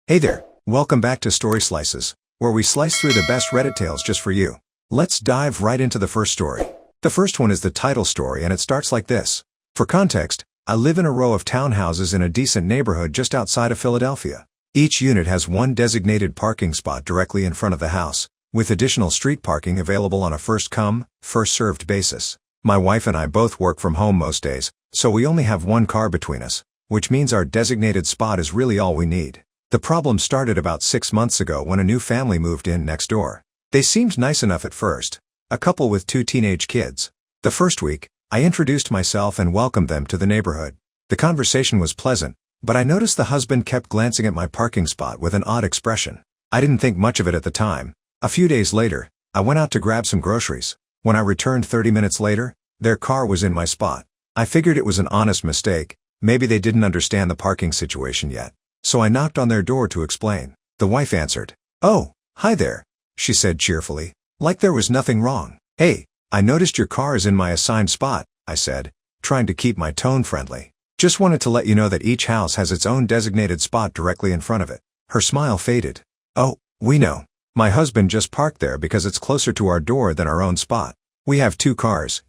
Hey there, welcome back to Story Slices, where we slice through the best Reddit tales just for you. Let's dive right into the first story. The first one is the Tittle story, and it starts like this. For context, I live in a row of townhouses in a decent neighborhood just outside of Philadelphia. Each unit has one designated parking spot directly in front of the house, with additional street parking available on a first-come, first-served basis. My wife and I both work from home most days, so we only have one car between us, which means our designated spot is really all we need. The problem started about 6 months ago when a new family moved in next door. They seemed nice enough at first, a couple with 2 teenage kids. The first week, I introduced myself and welcomed them to the neighborhood. The conversation was pleasant, but I noticed the husband kept glancing at my parking spot with an odd expression. I didn't think much of it at the time. A few days later, I went out to grab some groceries. When I returned 30 minutes later, their car was in my spot. I figured it was an honest mistake. Maybe they didn't understand the parking situation yet. So I knocked on their door to explain. The wife answered. "Oh, hi there," she said cheerfully, like there was nothing wrong. "Hey, I noticed your car is in my assigned spot," I said, trying to keep my tone friendly. "Just wanted to let you know that each house has its own designated spot directly in front of it." Her smile faded. "Oh, we know. My husband just parked there because it's closer to our door than our own spot. We have 2 cars,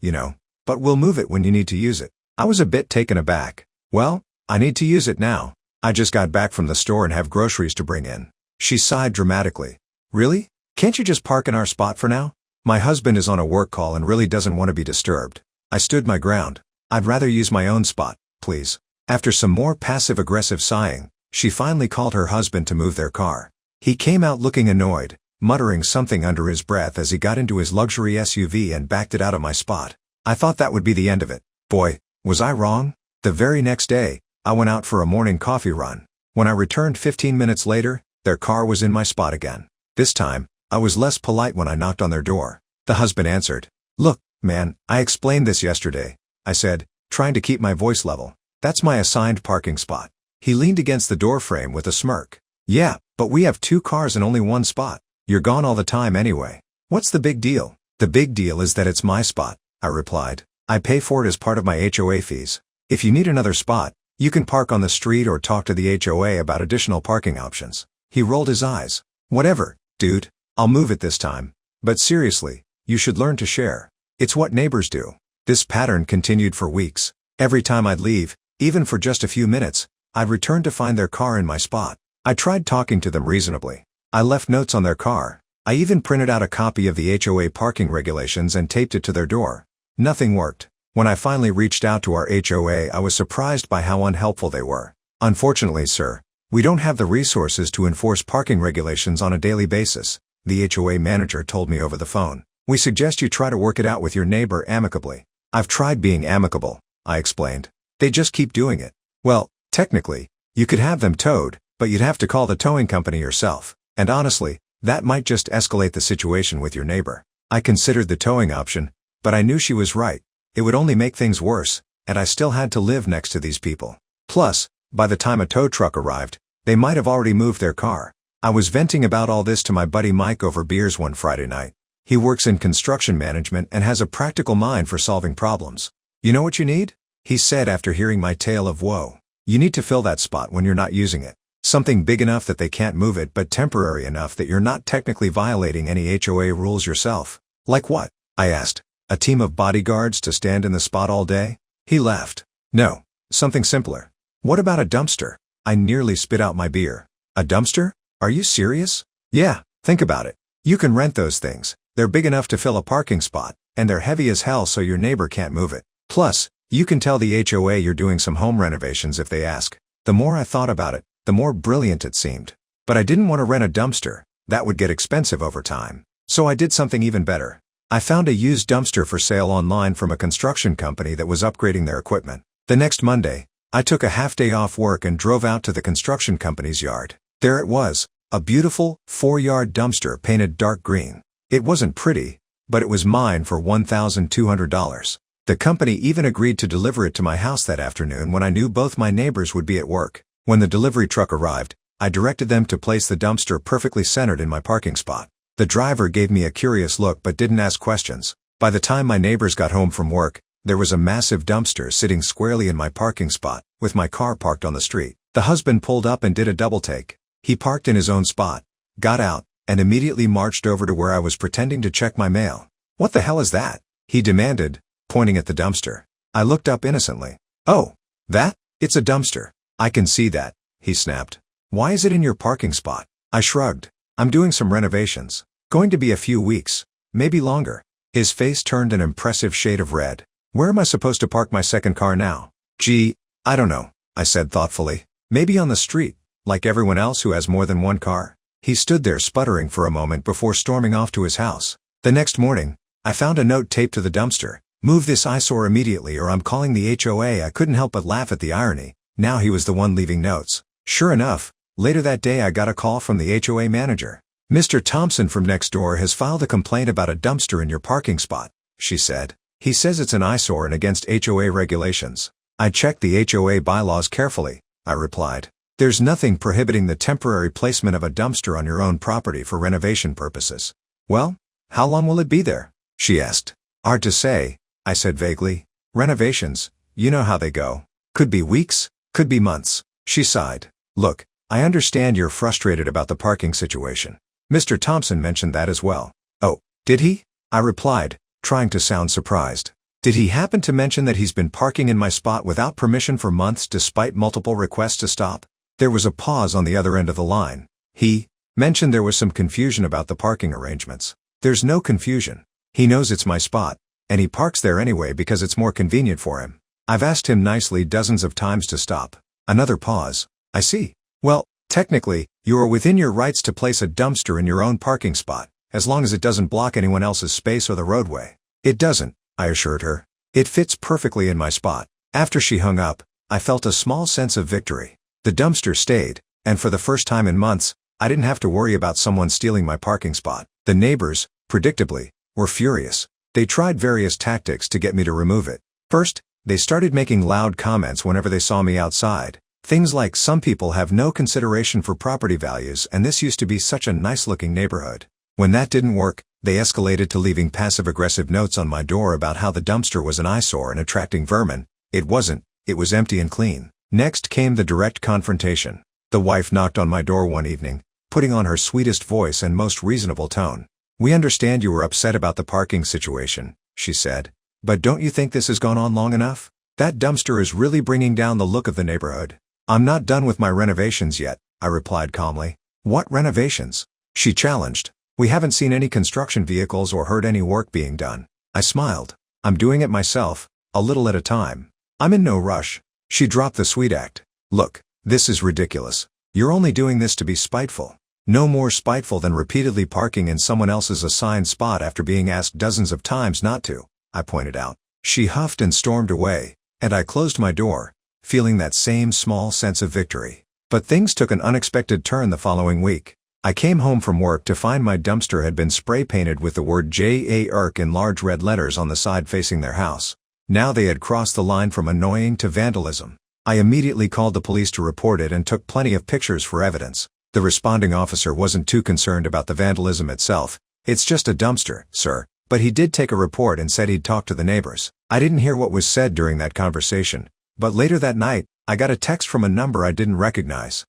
but we'll move it when you need to use it." I was a bit taken aback. "Well, I need to use it now. I just got back from the store and have groceries to bring in." She sighed dramatically. "Really? Can't you just park in our spot for now? My husband is on a work call and really doesn't want to be disturbed." I stood my ground. "I'd rather use my own spot, please." After some more passive-aggressive sighing, she finally called her husband to move their car. He came out looking annoyed, muttering something under his breath as he got into his luxury SUV and backed it out of my spot. I thought that would be the end of it. Boy, was I wrong? The very next day, I went out for a morning coffee run. When I returned 15 minutes later, their car was in my spot again. This time, I was less polite when I knocked on their door. The husband answered. "Look, man, I explained this yesterday," I said, trying to keep my voice level. "That's my assigned parking spot." He leaned against the doorframe with a smirk. "Yeah, but we have 2 cars and only one spot. You're gone all the time anyway. What's the big deal?" "The big deal is that it's my spot," I replied. "I pay for it as part of my HOA fees. If you need another spot, you can park on the street or talk to the HOA about additional parking options." He rolled his eyes. "Whatever, dude, I'll move it this time. But seriously, you should learn to share. It's what neighbors do." This pattern continued for weeks. Every time I'd leave, even for just a few minutes, I'd return to find their car in my spot. I tried talking to them reasonably. I left notes on their car. I even printed out a copy of the HOA parking regulations and taped it to their door. Nothing worked. When I finally reached out to our HOA, I was surprised by how unhelpful they were. "Unfortunately, sir, we don't have the resources to enforce parking regulations on a daily basis," the HOA manager told me over the phone. "We suggest you try to work it out with your neighbor amicably." "I've tried being amicable," I explained. "They just keep doing it." "Well, technically, you could have them towed, but you'd have to call the towing company yourself. And honestly, that might just escalate the situation with your neighbor." I considered the towing option, but I knew she was right. It would only make things worse, and I still had to live next to these people. Plus, by the time a tow truck arrived, they might have already moved their car. I was venting about all this to my buddy Mike over beers one Friday night. He works in construction management and has a practical mind for solving problems. "You know what you need?" he said after hearing my tale of woe. "You need to fill that spot when you're not using it. Something big enough that they can't move it, but temporary enough that you're not technically violating any HOA rules yourself." "Like what?" I asked. "A team of bodyguards to stand in the spot all day?" He laughed. "No, something simpler." "What about a dumpster?" I nearly spit out my beer. "A dumpster? Are you serious?" "Yeah, think about it. You can rent those things. They're big enough to fill a parking spot, and they're heavy as hell so your neighbor can't move it. Plus, you can tell the HOA you're doing some home renovations if they ask." The more I thought about it, the more brilliant it seemed. But I didn't want to rent a dumpster. That would get expensive over time. So I did something even better. I found a used dumpster for sale online from a construction company that was upgrading their equipment. The next Monday, I took a half-day off work and drove out to the construction company's yard. There it was, a beautiful, 4-yard dumpster painted dark green. It wasn't pretty, but it was mine for $1,200. The company even agreed to deliver it to my house that afternoon when I knew both my neighbors would be at work. When the delivery truck arrived, I directed them to place the dumpster perfectly centered in my parking spot. The driver gave me a curious look but didn't ask questions. By the time my neighbors got home from work, there was a massive dumpster sitting squarely in my parking spot, with my car parked on the street. The husband pulled up and did a double take. He parked in his own spot, got out, and immediately marched over to where I was pretending to check my mail. "What the hell is that?" he demanded, pointing at the dumpster. I looked up innocently. "Oh, that? It's a dumpster. I can see that," he snapped. "Why is it in your parking spot?" I shrugged. "I'm doing some renovations. Going to be a few weeks, maybe longer." His face turned an impressive shade of red. "Where am I supposed to park my second car now?" "Gee, I don't know," I said thoughtfully. "Maybe on the street, like everyone else who has more than one car." He stood there sputtering for a moment before storming off to his house. The next morning, I found a note taped to the dumpster. "Move this eyesore immediately or I'm calling the HOA." I couldn't help but laugh at the irony. Now he was the one leaving notes. Sure enough, later that day I got a call from the HOA manager. "Mr. Thompson from next door has filed a complaint about a dumpster in your parking spot," she said. "He says it's an eyesore and against HOA regulations." "I checked the HOA bylaws carefully," I replied. "There's nothing prohibiting the temporary placement of a dumpster on your own property for renovation purposes." "Well, how long will it be there?" she asked. "Hard to say," I said vaguely. "Renovations, you know how they go. Could be weeks, could be months." She sighed. "Look, I understand you're frustrated about the parking situation. Mr. Thompson mentioned that as well." "Oh, did he?" I replied, trying to sound surprised. "Did he happen to mention that he's been parking in my spot without permission for months despite multiple requests to stop?" There was a pause on the other end of the line. "He mentioned there was some confusion about the parking arrangements." "There's no confusion. He knows it's my spot, and he parks there anyway because it's more convenient for him. I've asked him nicely dozens of times to stop." Another pause. "I see. Well, technically, you are within your rights to place a dumpster in your own parking spot, as long as it doesn't block anyone else's space or the roadway." "It doesn't," I assured her. "It fits perfectly in my spot." After she hung up, I felt a small sense of victory. The dumpster stayed, and for the first time in months, I didn't have to worry about someone stealing my parking spot. The neighbors, predictably, were furious. They tried various tactics to get me to remove it. First, they started making loud comments whenever they saw me outside. Things like, "Some people have no consideration for property values and this used to be such a nice-looking neighborhood." When that didn't work, they escalated to leaving passive-aggressive notes on my door about how the dumpster was an eyesore and attracting vermin. It wasn't, it was empty and clean. Next came the direct confrontation. The wife knocked on my door one evening, putting on her sweetest voice and most reasonable tone. "We understand you were upset about the parking situation," she said. "But don't you think this has gone on long enough? That dumpster is really bringing down the look of the neighborhood." "I'm not done with my renovations yet," I replied calmly. "What renovations?" she challenged. "We haven't seen any construction vehicles or heard any work being done." I smiled. "I'm doing it myself, a little at a time. I'm in no rush." She dropped the sweet act. "Look, this is ridiculous. You're only doing this to be spiteful. No more spiteful than repeatedly parking in someone else's assigned spot after being asked dozens of times not to," I pointed out. She huffed and stormed away, and I closed my door, feeling that same small sense of victory. But things took an unexpected turn the following week. I came home from work to find my dumpster had been spray painted with the word J.A. in large red letters on the side facing their house. Now they had crossed the line from annoying to vandalism. I immediately called the police to report it and took plenty of pictures for evidence. The responding officer wasn't too concerned about the vandalism itself. "It's just a dumpster, sir," but he did take a report and said he'd talk to the neighbors. I didn't hear what was said during that conversation, but later that night, I got a text from a number I didn't recognize.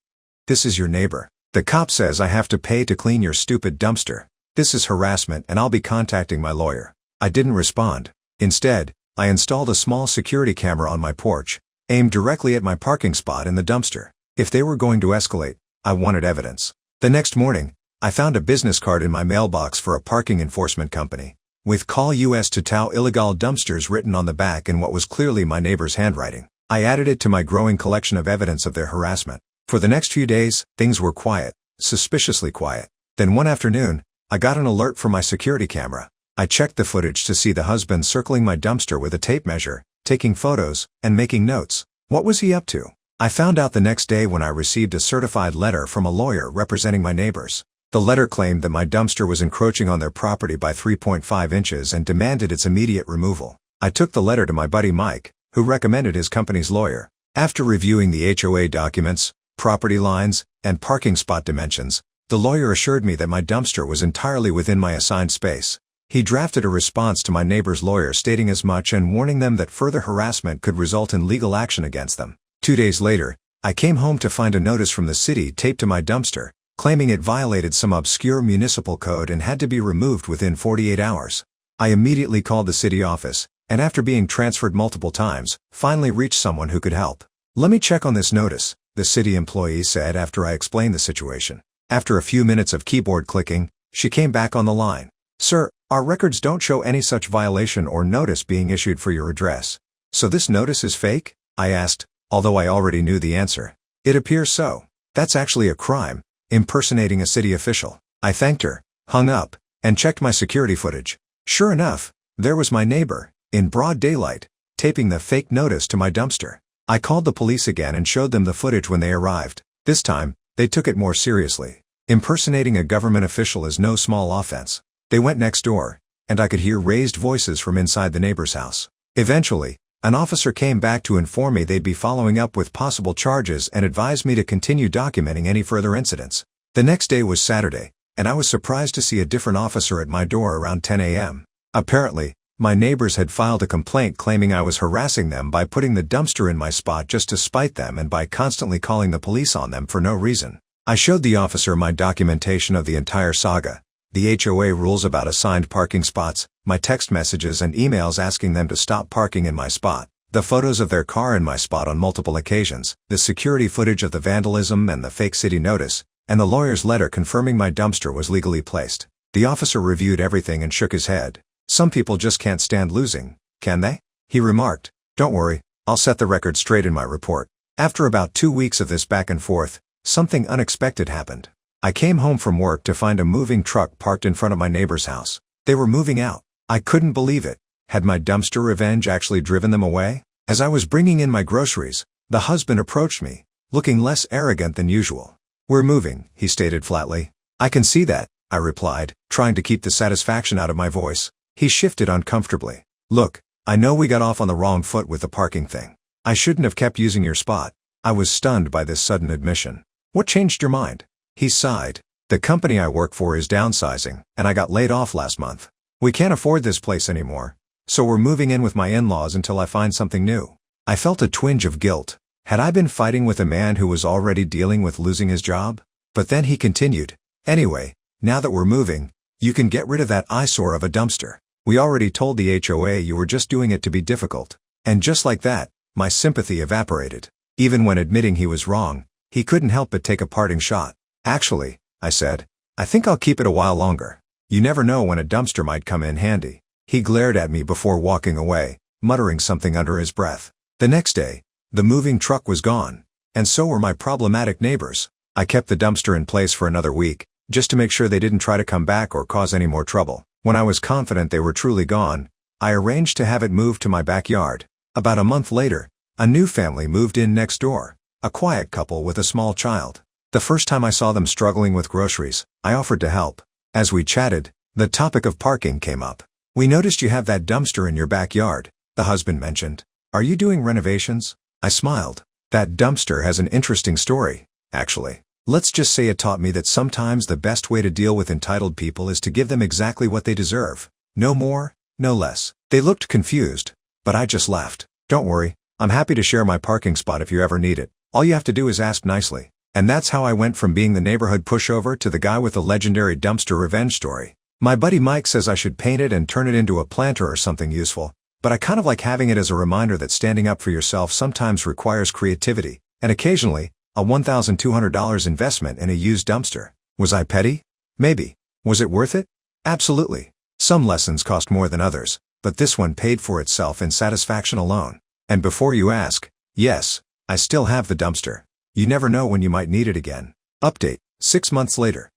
"This is your neighbor. The cop says I have to pay to clean your stupid dumpster. This is harassment and I'll be contacting my lawyer." I didn't respond. Instead, I installed a small security camera on my porch, aimed directly at my parking spot in the dumpster. If they were going to escalate, I wanted evidence. The next morning, I found a business card in my mailbox for a parking enforcement company, with "Call US to tow illegal dumpsters" written on the back in what was clearly my neighbor's handwriting. I added it to my growing collection of evidence of their harassment. For the next few days, things were quiet, suspiciously quiet. Then one afternoon, I got an alert from my security camera. I checked the footage to see the husband circling my dumpster with a tape measure, taking photos, and making notes. What was he up to? I found out the next day when I received a certified letter from a lawyer representing my neighbors. The letter claimed that my dumpster was encroaching on their property by 3.5 inches and demanded its immediate removal. I took the letter to my buddy Mike, who recommended his company's lawyer. After reviewing the HOA documents, property lines, and parking spot dimensions, the lawyer assured me that my dumpster was entirely within my assigned space. He drafted a response to my neighbor's lawyer stating as much and warning them that further harassment could result in legal action against them. 2 days later, I came home to find a notice from the city taped to my dumpster, claiming it violated some obscure municipal code and had to be removed within 48 hours. I immediately called the city office, and after being transferred multiple times, finally reached someone who could help. "Let me check on this notice," the city employee said after I explained the situation. After a few minutes of keyboard clicking, she came back on the line. "Sir, our records don't show any such violation or notice being issued for your address. So this notice is fake?" I asked, although I already knew the answer. "It appears so. That's actually a crime, impersonating a city official." I thanked her, hung up, and checked my security footage. Sure enough, there was my neighbor, in broad daylight, taping the fake notice to my dumpster. I called the police again and showed them the footage when they arrived. This time, they took it more seriously. Impersonating a government official is no small offense. They went next door, and I could hear raised voices from inside the neighbor's house. Eventually, an officer came back to inform me they'd be following up with possible charges and advised me to continue documenting any further incidents. The next day was Saturday, and I was surprised to see a different officer at my door around 10 a.m. Apparently, my neighbors had filed a complaint claiming I was harassing them by putting the dumpster in my spot just to spite them and by constantly calling the police on them for no reason. I showed the officer my documentation of the entire saga, the HOA rules about assigned parking spots, my text messages and emails asking them to stop parking in my spot, the photos of their car in my spot on multiple occasions, the security footage of the vandalism and the fake city notice, and the lawyer's letter confirming my dumpster was legally placed. The officer reviewed everything and shook his head. "Some people just can't stand losing, can they?" he remarked. "Don't worry, I'll set the record straight in my report." After about 2 weeks of this back and forth, something unexpected happened. I came home from work to find a moving truck parked in front of my neighbor's house. They were moving out. I couldn't believe it. Had my dumpster revenge actually driven them away? As I was bringing in my groceries, the husband approached me, looking less arrogant than usual. "We're moving," he stated flatly. "I can see that," I replied, trying to keep the satisfaction out of my voice. He shifted uncomfortably. "Look, I know we got off on the wrong foot with the parking thing. I shouldn't have kept using your spot." I was stunned by this sudden admission. "What changed your mind?" He sighed. "The company I work for is downsizing, and I got laid off last month. We can't afford this place anymore, so we're moving in with my in-laws until I find something new." I felt a twinge of guilt. Had I been fighting with a man who was already dealing with losing his job? But then he continued, "Anyway, now that we're moving, you can get rid of that eyesore of a dumpster. We already told the HOA you were just doing it to be difficult." And just like that, my sympathy evaporated. Even when admitting he was wrong, he couldn't help but take a parting shot. "Actually," I said, "I think I'll keep it a while longer. You never know when a dumpster might come in handy." He glared at me before walking away, muttering something under his breath. The next day, the moving truck was gone, and so were my problematic neighbors. I kept the dumpster in place for another week, just to make sure they didn't try to come back or cause any more trouble. When I was confident they were truly gone, I arranged to have it moved to my backyard. About a month later, a new family moved in next door, a quiet couple with a small child. The first time I saw them struggling with groceries, I offered to help. As we chatted, the topic of parking came up. "We noticed you have that dumpster in your backyard," the husband mentioned. "Are you doing renovations?" I smiled. "That dumpster has an interesting story, actually. Let's just say it taught me that sometimes the best way to deal with entitled people is to give them exactly what they deserve. No more, no less." They looked confused, but I just laughed. "Don't worry, I'm happy to share my parking spot if you ever need it. All you have to do is ask nicely." And that's how I went from being the neighborhood pushover to the guy with the legendary dumpster revenge story. My buddy Mike says I should paint it and turn it into a planter or something useful, but I kind of like having it as a reminder that standing up for yourself sometimes requires creativity, and occasionally, a $1,200 investment in a used dumpster. Was I petty? Maybe. Was it worth it? Absolutely. Some lessons cost more than others, but this one paid for itself in satisfaction alone. And before you ask, yes, I still have the dumpster. You never know when you might need it again. Update, 6 months later.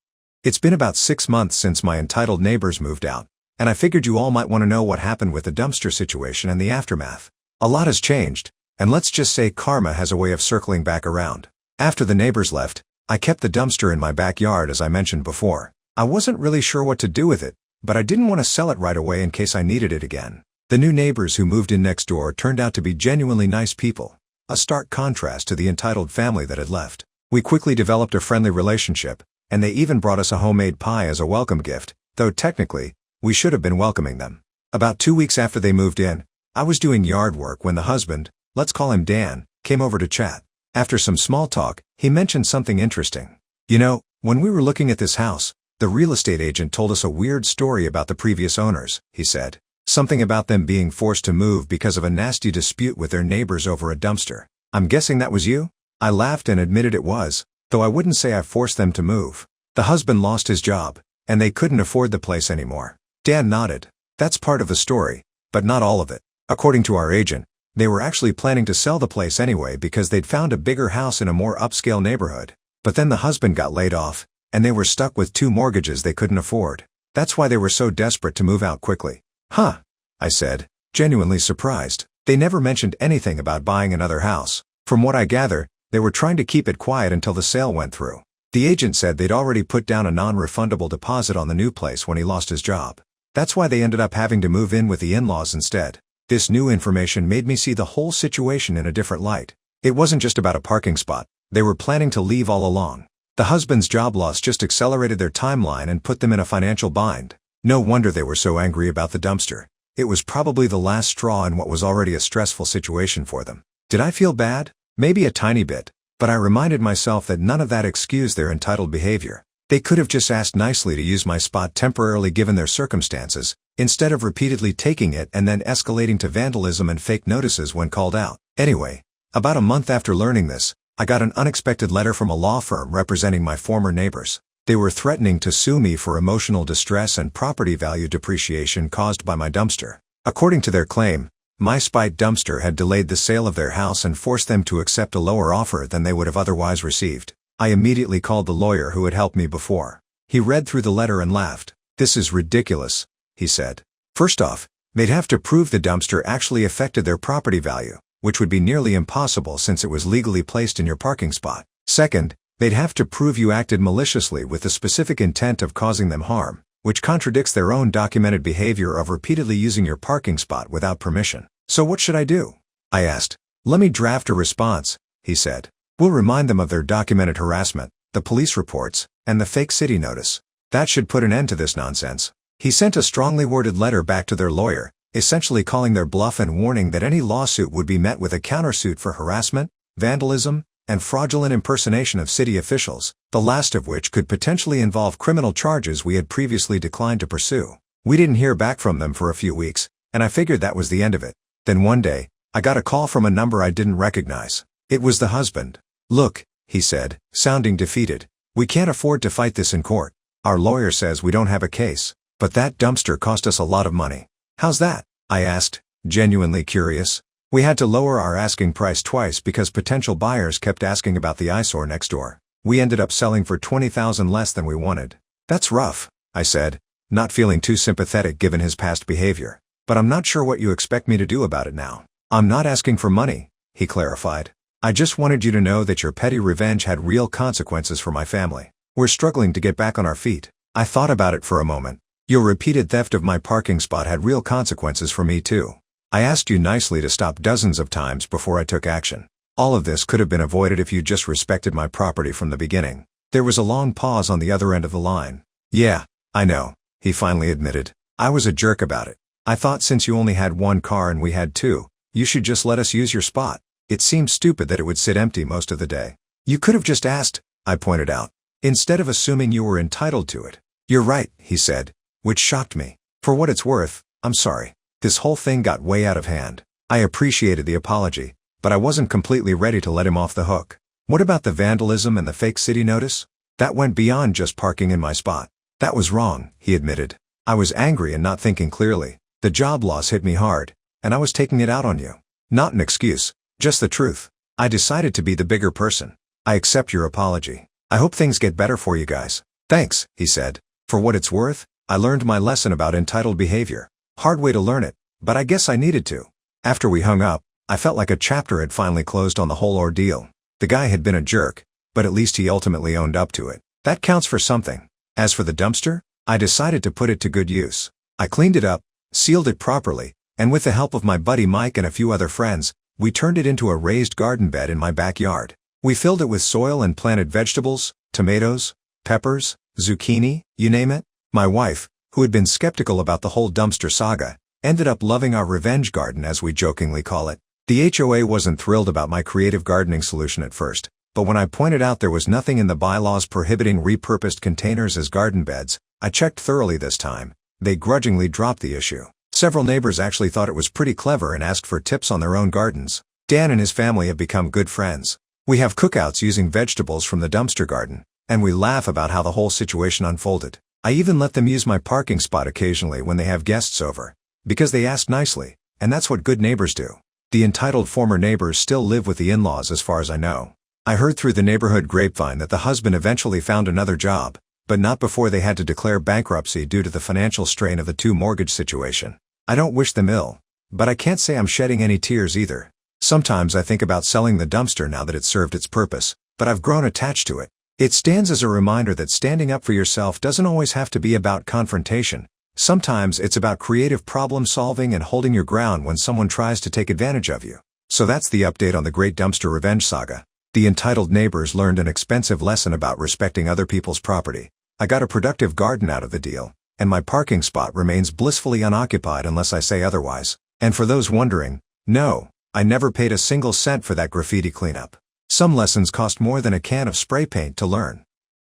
It's been about 6 months since my entitled neighbors moved out, and I figured you all might want to know what happened with the dumpster situation and the aftermath. A lot has changed, and let's just say karma has a way of circling back around. After the neighbors left, I kept the dumpster in my backyard as I mentioned before. I wasn't really sure what to do with it, but I didn't want to sell it right away in case I needed it again. The new neighbors who moved in next door turned out to be genuinely nice people, a stark contrast to the entitled family that had left. We quickly developed a friendly relationship, and they even brought us a homemade pie as a welcome gift, though technically, we should have been welcoming them. About 2 weeks after they moved in, I was doing yard work when the husband, let's call him Dan, came over to chat. After some small talk, he mentioned something interesting. You know, when we were looking at this house, the real estate agent told us a weird story about the previous owners, he said. Something about them being forced to move because of a nasty dispute with their neighbors over a dumpster. I'm guessing that was you? I laughed and admitted it was, though I wouldn't say I forced them to move. The husband lost his job, and they couldn't afford the place anymore. Dan nodded. That's part of the story, but not all of it. According to our agent, they were actually planning to sell the place anyway because they'd found a bigger house in a more upscale neighborhood. But then the husband got laid off, and they were stuck with 2 mortgages they couldn't afford. That's why they were so desperate to move out quickly. Huh, I said, genuinely surprised. They never mentioned anything about buying another house. From what I gather, they were trying to keep it quiet until the sale went through. The agent said they'd already put down a non-refundable deposit on the new place when he lost his job. That's why they ended up having to move in with the in-laws instead. This new information made me see the whole situation in a different light. It wasn't just about a parking spot. They were planning to leave all along. The husband's job loss just accelerated their timeline and put them in a financial bind. No wonder they were so angry about the dumpster. It was probably the last straw in what was already a stressful situation for them. Did I feel bad? Maybe a tiny bit, but I reminded myself that none of that excused their entitled behavior. They could have just asked nicely to use my spot temporarily given their circumstances, instead of repeatedly taking it and then escalating to vandalism and fake notices when called out. Anyway, about a month after learning this, I got an unexpected letter from a law firm representing my former neighbors. They were threatening to sue me for emotional distress and property value depreciation caused by my dumpster. According to their claim, my spite dumpster had delayed the sale of their house and forced them to accept a lower offer than they would have otherwise received. I immediately called the lawyer who had helped me before. He read through the letter and laughed. "This is ridiculous," he said. "First off, they'd have to prove the dumpster actually affected their property value, which would be nearly impossible since it was legally placed in your parking spot. Second, they'd have to prove you acted maliciously with the specific intent of causing them harm, which contradicts their own documented behavior of repeatedly using your parking spot without permission. So what should I do?" I asked. "Let me draft a response," he said. "We'll remind them of their documented harassment, the police reports, and the fake city notice. That should put an end to this nonsense." He sent a strongly worded letter back to their lawyer, essentially calling their bluff and warning that any lawsuit would be met with a countersuit for harassment, vandalism, and fraudulent impersonation of city officials, the last of which could potentially involve criminal charges we had previously declined to pursue. We didn't hear back from them for a few weeks, and I figured that was the end of it. Then one day, I got a call from a number I didn't recognize. It was the husband. "Look," he said, sounding defeated, "we can't afford to fight this in court. Our lawyer says we don't have a case, but that dumpster cost us a lot of money." "How's that?" I asked, genuinely curious. "We had to lower our asking price twice because potential buyers kept asking about the eyesore next door. We ended up selling for $20,000 less than we wanted." "That's rough," I said, not feeling too sympathetic given his past behavior. "But I'm not sure what you expect me to do about it now." "I'm not asking for money," he clarified. "I just wanted you to know that your petty revenge had real consequences for my family. We're struggling to get back on our feet." I thought about it for a moment. "Your repeated theft of my parking spot had real consequences for me too. I asked you nicely to stop dozens of times before I took action. All of this could have been avoided if you just respected my property from the beginning." There was a long pause on the other end of the line. "Yeah, I know," he finally admitted. "I was a jerk about it. I thought since you only had one car and we had two, you should just let us use your spot. It seemed stupid that it would sit empty most of the day." "You could have just asked," I pointed out, "instead of assuming you were entitled to it." "You're right," he said, which shocked me. "For what it's worth, I'm sorry. This whole thing got way out of hand." I appreciated the apology, but I wasn't completely ready to let him off the hook. "What about the vandalism and the fake city notice?" "That went beyond just parking in my spot." "That was wrong," he admitted. "I was angry and not thinking clearly. The job loss hit me hard, and I was taking it out on you. Not an excuse, just the truth. I decided to be the bigger person. I accept your apology. I hope things get better for you guys." "Thanks," he said. "For what it's worth, I learned my lesson about entitled behavior. Hard way to learn it, but I guess I needed to." After we hung up, I felt like a chapter had finally closed on the whole ordeal. The guy had been a jerk, but at least he ultimately owned up to it. That counts for something. As for the dumpster, I decided to put it to good use. I cleaned it up, sealed it properly, and with the help of my buddy Mike and a few other friends, we turned it into a raised garden bed in my backyard. We filled it with soil and planted vegetables, tomatoes, peppers, zucchini, you name it. My wife, who had been skeptical about the whole dumpster saga, ended up loving our revenge garden as we jokingly call it. The HOA wasn't thrilled about my creative gardening solution at first, but when I pointed out there was nothing in the bylaws prohibiting repurposed containers as garden beds, I checked thoroughly this time. They grudgingly dropped the issue. Several neighbors actually thought it was pretty clever and asked for tips on their own gardens. Dan and his family have become good friends. We have cookouts using vegetables from the dumpster garden, and we laugh about how the whole situation unfolded. I even let them use my parking spot occasionally when they have guests over, because they asked nicely, and that's what good neighbors do. The entitled former neighbors still live with the in-laws as far as I know. I heard through the neighborhood grapevine that the husband eventually found another job, but not before they had to declare bankruptcy due to the financial strain of the two mortgage situation. I don't wish them ill, but I can't say I'm shedding any tears either. Sometimes I think about selling the dumpster now that it's served its purpose, but I've grown attached to it. It stands as a reminder that standing up for yourself doesn't always have to be about confrontation. Sometimes it's about creative problem solving and holding your ground when someone tries to take advantage of you. So that's the update on the Great Dumpster Revenge Saga. The entitled neighbors learned an expensive lesson about respecting other people's property. I got a productive garden out of the deal, and my parking spot remains blissfully unoccupied unless I say otherwise. And for those wondering, no, I never paid a single cent for that graffiti cleanup. Some lessons cost more than a can of spray paint to learn.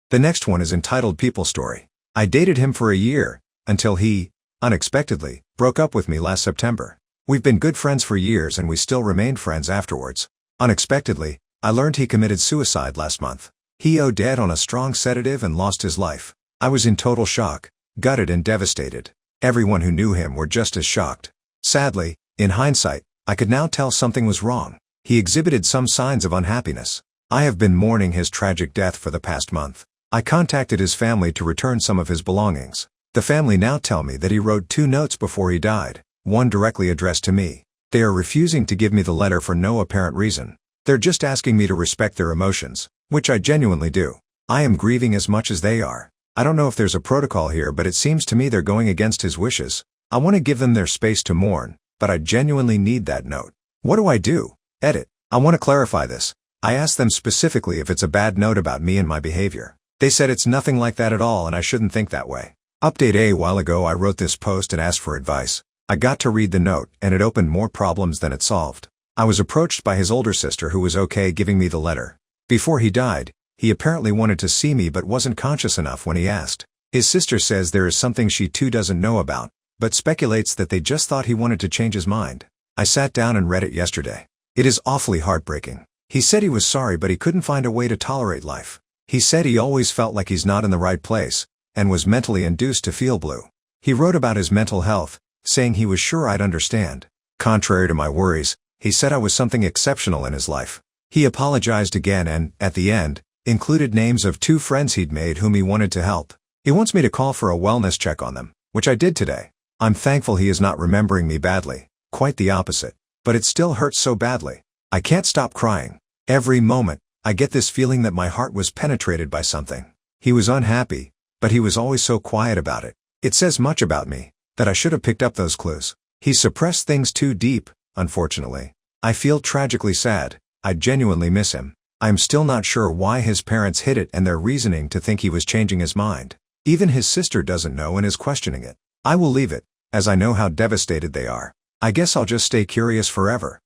The next one is entitled People Story. I dated him for a year, until he, unexpectedly, broke up with me last September. We've been good friends for years and we still remained friends afterwards. Unexpectedly, I learned he committed suicide last month. He OD'd dead on a strong sedative and lost his life. I was in total shock, gutted and devastated. Everyone who knew him were just as shocked. Sadly, in hindsight, I could now tell something was wrong. He exhibited some signs of unhappiness. I have been mourning his tragic death for the past month. I contacted his family to return some of his belongings. The family now tell me that he wrote 2 notes before he died, one directly addressed to me. They are refusing to give me the letter for no apparent reason. They're just asking me to respect their emotions, which I genuinely do. I am grieving as much as they are. I don't know if there's a protocol here, but it seems to me they're going against his wishes. I want to give them their space to mourn, but I genuinely need that note. What do I do? Edit. I want to clarify this. I asked them specifically if it's a bad note about me and my behavior. They said it's nothing like that at all and I shouldn't think that way. Update: a while ago I wrote this post and asked for advice. I got to read the note and it opened more problems than it solved. I was approached by his older sister who was okay giving me the letter. Before he died, he apparently wanted to see me but wasn't conscious enough when he asked. His sister says there is something she too doesn't know about, but speculates that they just thought he wanted to change his mind. I sat down and read it yesterday. It is awfully heartbreaking. He said he was sorry but he couldn't find a way to tolerate life. He said he always felt like he's not in the right place, and was mentally induced to feel blue. He wrote about his mental health, saying he was sure I'd understand. Contrary to my worries, he said I was something exceptional in his life. He apologized again and, at the end, included names of 2 friends he'd made whom he wanted to help. He wants me to call for a wellness check on them, which I did today. I'm thankful he is not remembering me badly, quite the opposite. But it still hurts so badly. I can't stop crying. Every moment, I get this feeling that my heart was penetrated by something. He was unhappy, but he was always so quiet about it. It says much about me, that I should have picked up those clues. He suppressed things too deep, unfortunately. I feel tragically sad. I genuinely miss him. I'm still not sure why his parents hid it and their reasoning to think he was changing his mind. Even his sister doesn't know and is questioning it. I will leave it, as I know how devastated they are. I guess I'll just stay curious forever.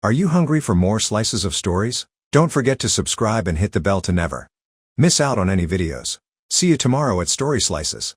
Are you hungry for more slices of stories? Don't forget to subscribe and hit the bell to never miss out on any videos. See you tomorrow at Story Slices.